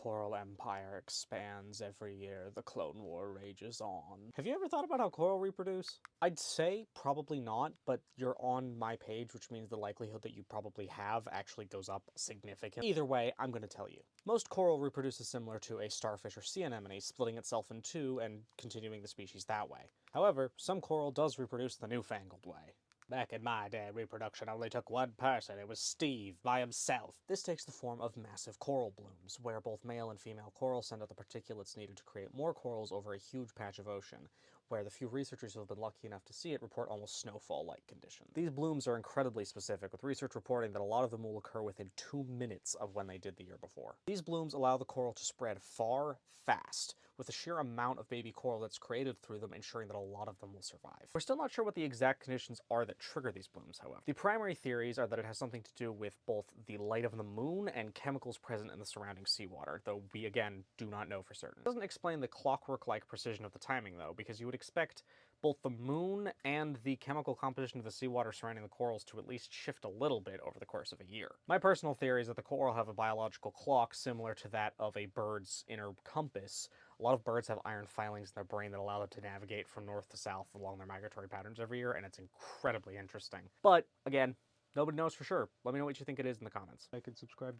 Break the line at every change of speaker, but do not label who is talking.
coral empire expands every year, the Clone War rages on. Have you ever thought about how coral reproduce? I'd say probably not, but you're on my page, which means the likelihood that you probably have actually goes up significantly. Either way, I'm going to tell you. Most coral reproduces similar to a starfish or sea anemone, splitting itself in two and continuing the species that way. However, some coral does reproduce the newfangled way. Back in my day, reproduction only took one person. It was Steve, by himself. This takes the form of massive coral blooms, where both male and female coral send out the particulates needed to create more corals over a huge patch of ocean, where the few researchers who have been lucky enough to see it report almost snowfall-like conditions. These blooms are incredibly specific, with research reporting that a lot of them will occur within 2 minutes of when they did the year before. These blooms allow the coral to spread far, fast, with the sheer amount of baby coral that's created through them ensuring that a lot of them will survive. We're still not sure what the exact conditions are that trigger these blooms, however. The primary theories are that it has something to do with both the light of the moon and chemicals present in the surrounding seawater, though we again do not know for certain. It doesn't explain the clockwork-like precision of the timing though, because you would expect both the moon and the chemical composition of the seawater surrounding the corals to at least shift a little bit over the course of a year. My personal theory is that the coral have a biological clock similar to that of a bird's inner compass. A lot of birds have iron filings in their brain that allow them to navigate from north to south along their migratory patterns every year, and it's incredibly interesting. But, again, nobody knows for sure. Let me know what you think it is in the comments. Like and subscribe.